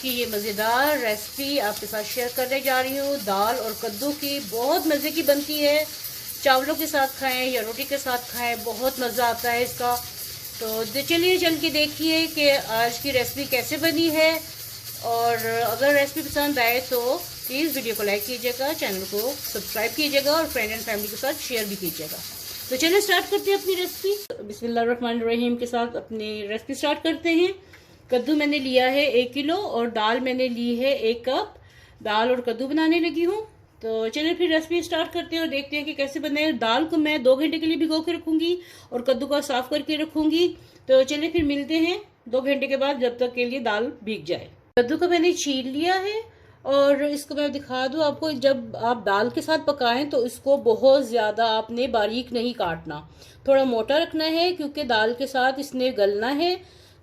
की ये मज़ेदार रेसिपी आपके साथ शेयर करने जा रही हूँ। दाल और कद्दू की बहुत मज़े की बनती है। चावलों के साथ खाएं या रोटी के साथ खाएं, बहुत मज़ा आता है इसका। तो चलिए चल के देखिए कि आज की रेसिपी कैसे बनी है। और अगर रेसिपी पसंद आए तो प्लीज़ वीडियो को लाइक कीजिएगा, चैनल को सब्सक्राइब कीजिएगा और फ्रेंड एंड फैमिली के साथ शेयर भी कीजिएगा। तो चलिए स्टार्ट करते हैं अपनी रेसिपी। बिस्मिल्लाहिर्रहमानिर्रहीम के साथ अपनी रेसिपी स्टार्ट करते हैं। कद्दू मैंने लिया है 1 किलो और दाल मैंने ली है 1 कप। दाल और कद्दू बनाने लगी हूँ। तो चलिए फिर रेसिपी स्टार्ट करते हैं और देखते हैं कि कैसे बनाए। दाल को मैं 2 घंटे के लिए भिगो के रखूंगी और कद्दू को साफ करके रखूंगी। तो चलिए फिर मिलते हैं 2 घंटे के बाद, जब तक के लिए दाल भीग जाए। कद्दू को मैंने छील लिया है और इसको मैं दिखा दूं आपको। जब आप दाल के साथ पकाएं तो इसको बहुत ज़्यादा आपने बारीक नहीं काटना, थोड़ा मोटा रखना है क्योंकि दाल के साथ इसने गलना है।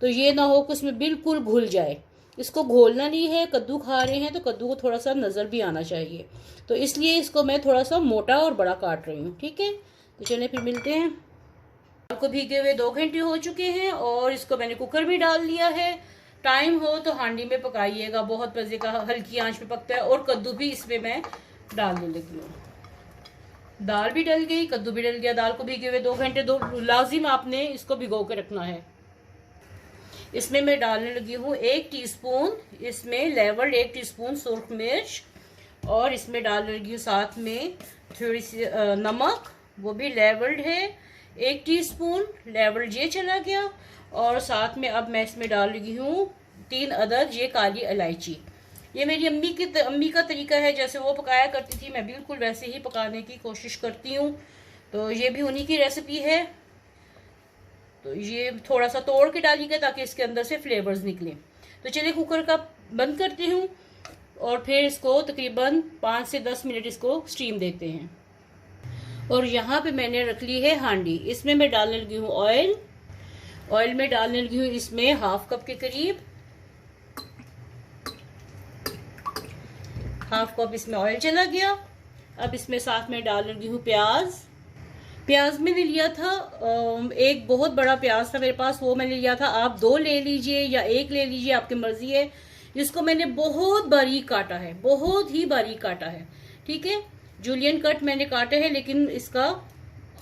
तो ये ना हो कि उसमें बिल्कुल घुल जाए। इसको घोलना नहीं है। कद्दू खा रहे हैं तो कद्दू को थोड़ा सा नज़र भी आना चाहिए। तो इसलिए इसको मैं थोड़ा सा मोटा और बड़ा काट रही हूँ, ठीक है। तो चलिए फिर मिलते हैं। दाल को भीगे हुए 2 घंटे हो चुके हैं और इसको मैंने कुकर में डाल लिया है। टाइम हो तो हांडी में पकाइएगा, बहुत मज़े का हल्की आंच पे पकता है। और कद्दू भी इसमें मैं डालने लगी हूँ। दाल भी डल गई, कद्दू भी डल गया। दाल को भीगे हुए 2 घंटे लाजिम आपने इसको भिगो के रखना है। इसमें मैं डालने लगी हूँ 1 टीस्पून, इसमें लेवल्ड 1 टीस्पून सुर्ख मिर्च। और इसमें डालने लगी हूँ साथ में थोड़ी सी नमक, वो भी लेवल्ड है 1 टीस्पून। लेवल्ड ये चला गया। और साथ में अब मैं इसमें डाल लगी हूँ 3 अदद ये काली इलायची। ये मेरी अम्मी का तरीका है, जैसे वो पकाया करती थी मैं बिल्कुल वैसे ही पकाने की कोशिश करती हूँ। तो ये भी उन्हीं की रेसिपी है। तो ये थोड़ा सा तोड़ के डालिएगा ताकि इसके अंदर से फ्लेवर्स निकलें। तो चलिए कुकर का बंद करती हूँ और फिर इसको तकरीबन 5 से 10 मिनट इसको स्टीम देते हैं। और यहाँ पे मैंने रख ली है हांडी। इसमें मैं डालने लगी हूँ ऑयल। ऑयल में डालने लगी हूँ इसमें 1/2 कप के करीब, 1/2 कप इसमें ऑयल चला गया। अब इसमें साथ में डाल लगी हूँ प्याज मैंने लिया था, एक बहुत बड़ा प्याज था मेरे पास, वो मैंने लिया था। आप 2 ले लीजिए या 1 ले लीजिए, आपकी मर्जी है। इसको मैंने बहुत बारीक काटा है, बहुत ही बारीक काटा है, ठीक है। जूलियन कट मैंने काटा है, लेकिन इसका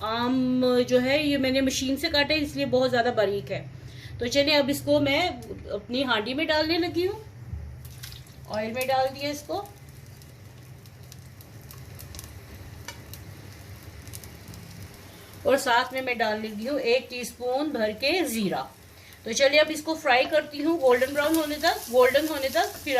आम जो है ये मैंने मशीन से काटा है, इसलिए बहुत ज़्यादा बारीक है। तो चलिए अब इसको मैं अपनी हांडी में डालने लगी हूँ। ऑयल में डाल दिया इसको। और साथ में मैं डाल लगी हूँ 1 टीस्पून भर के जीरा। तो चलिए अब इसको फ्राई करती हूँ गोल्डन ब्राउन होने तक। फिर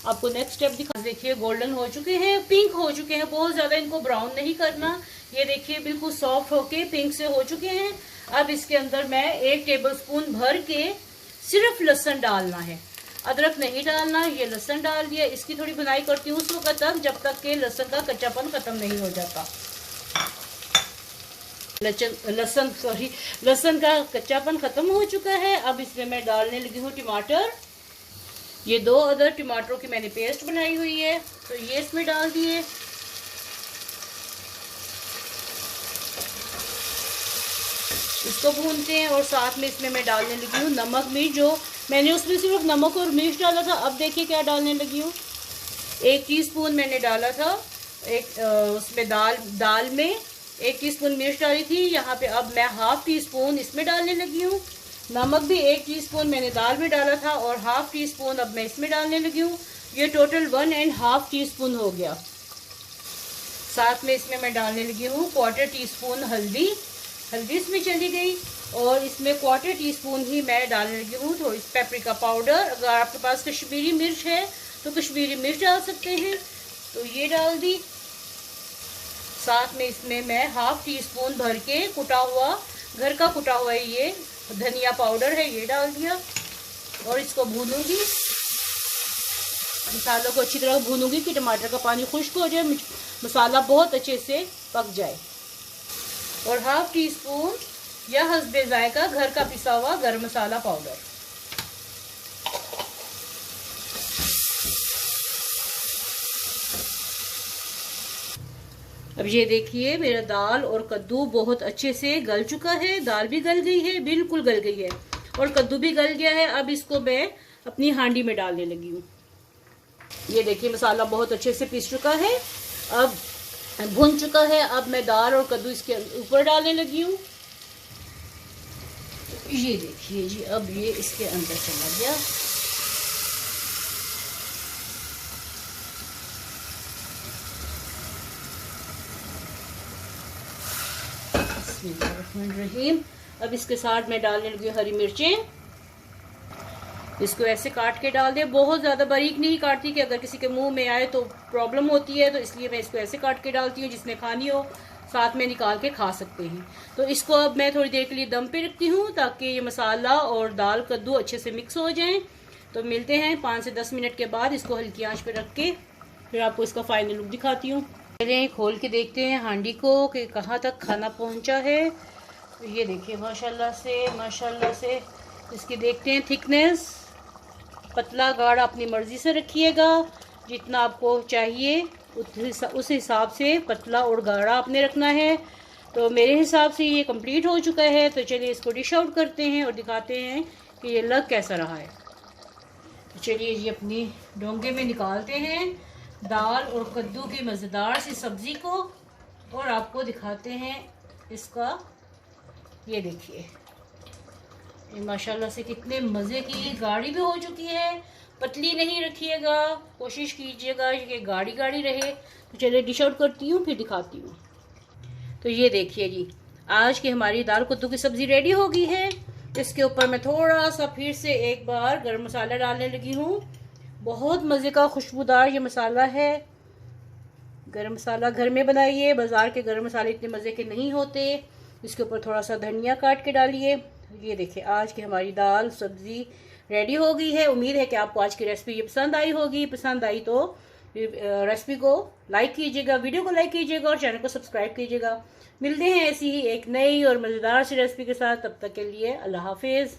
आपको नेक्स्ट स्टेप दिखा। देखिए गोल्डन हो चुके हैं, पिंक हो चुके हैं। बहुत ज्यादा इनको ब्राउन नहीं करना। ये देखिए बिल्कुल सॉफ्ट होके पिंक से हो चुके हैं। अब इसके अंदर मैं 1 टेबलस्पून भर के सिर्फ लहसुन डालना है, अदरक नहीं डालना। ये लहसुन डाल दिया। इसकी थोड़ी बुनाई करती हूँ उस वक्त तक जब तक के लहसुन का कच्चापन खत्म नहीं हो जाता। लहसुन का कच्चापन खत्म हो चुका है। अब इसमें मैं डालने लगी हूँ टमाटर। ये 2 अदर टमाटरों की मैंने पेस्ट बनाई हुई है, तो ये इसमें डाल दिए। इसको भूनते हैं। और साथ में इसमें मैं डालने लगी हूँ नमक मिर्च। जो मैंने उसमें सिर्फ नमक और मिर्च डाला था, अब देखिए क्या डालने लगी हूँ। 1 टीस्पून मैंने डाला था उसमें दाल में 1 टीस्पून मिर्च डाली थी। यहाँ पे अब मैं 1/2 टीस्पून इसमें डालने लगी हूँ। नमक भी 1 टीस्पून मैंने दाल में डाला था और 1/2 टीस्पून अब मैं इसमें डालने लगी हूँ। ये टोटल 1.5 टीस्पून हो गया। साथ में इसमें मैं डालने लगी हूँ 1/4 टीस्पून हल्दी इसमें चली गई। और इसमें 1/4 टीस्पून ही मैं डालने लगी हूँ थोड़ी पेपरिका पाउडर। अगर आपके पास कश्मीरी मिर्च है तो कश्मीरी मिर्च डाल सकते हैं, तो ये डाल दी। साथ में इसमें मैं 1/2 टीस्पून भर के घर का कुटा हुआ ये धनिया पाउडर है, ये डाल दिया। और इसको भूनूंगी, मसालों को अच्छी तरह भूनूंगी कि टमाटर का पानी खुश्क हो जाए, मसाला बहुत अच्छे से पक जाए। और 1/2 टीस्पून या हस्बे जायका घर का पिसा हुआ गरम मसाला पाउडर। अब ये देखिए मेरा दाल और कद्दू बहुत अच्छे से गल चुका है। दाल भी गल गई है, बिल्कुल गल गई है, और कद्दू भी गल गया है। अब इसको मैं अपनी हांडी में डालने लगी हूँ। ये देखिए मसाला बहुत अच्छे से पीस चुका है, अब भुन चुका है। अब मैं दाल और कद्दू इसके ऊपर डालने लगी हूँ। ये देखिए जी, अब ये इसके अंदर चला गया। बिस्मिल्लाहिर्रहमानिर्रहीम। अब इसके साथ मैं डालने लगी हरी मिर्चें। इसको ऐसे काट के डाल दे, बहुत ज़्यादा बारीक नहीं काटती कि अगर किसी के मुंह में आए तो प्रॉब्लम होती है, तो इसलिए मैं इसको ऐसे काट के डालती हूँ, जिसने खानी हो साथ में निकाल के खा सकते हैं। तो इसको अब मैं थोड़ी देर के लिए दम पे रखती हूँ ताकि ये मसाला और दाल कद्दू अच्छे से मिक्स हो जाएं। तो मिलते हैं 5 से 10 मिनट के बाद। इसको हल्की आंच पे रख के फिर आपको इसका फाइनल लुक दिखाती हूँ। पहले खोल के देखते हैं हांडी को कि कहाँ तक खाना पहुँचा है। तो ये देखिए माशाल्लाह से इसकी देखते हैं थिकनेस। पतला गाढ़ा अपनी मर्ज़ी से रखिएगा, जितना आपको चाहिए उस हिसाब से पतला और गाढ़ा आपने रखना है। तो मेरे हिसाब से ये कंप्लीट हो चुका है। तो चलिए इसको डिश आउट करते हैं और दिखाते हैं कि ये लग कैसा रहा है। तो चलिए ये अपनी डोंगे में निकालते हैं दाल और कद्दू की मज़ेदार सी सब्ज़ी को, और आपको दिखाते हैं इसका। ये देखिए माशाल्लाह से कितने मज़े की, गाढ़ी भी हो चुकी है, पतली नहीं रखिएगा, कोशिश कीजिएगा कि गाढ़ी गाढ़ी रहे। तो चलिए डिश आउट करती हूँ फिर दिखाती हूँ। तो ये देखिए जी, आज की हमारी दाल कद्दू की सब्ज़ी रेडी हो गई है। इसके ऊपर मैं थोड़ा सा फिर से एक बार गरम मसाला डालने लगी हूँ। बहुत मज़े का खुशबूदार ये मसाला है। गरम मसाला घर में बनाइए, बाज़ार के गरम मसाले इतने मज़े के नहीं होते। इसके ऊपर थोड़ा सा धनिया काट के डालिए। ये देखिए आज की हमारी दाल सब्ज़ी रेडी हो गई है। उम्मीद है कि आपको आज की रेसिपी ये पसंद आई होगी। पसंद आई तो रेसिपी को लाइक कीजिएगा, वीडियो को लाइक कीजिएगा और चैनल को सब्सक्राइब कीजिएगा। मिलते हैं ऐसी ही एक नई और मज़ेदार सी रेसिपी के साथ। तब तक के लिए अल्लाह हाफिज़।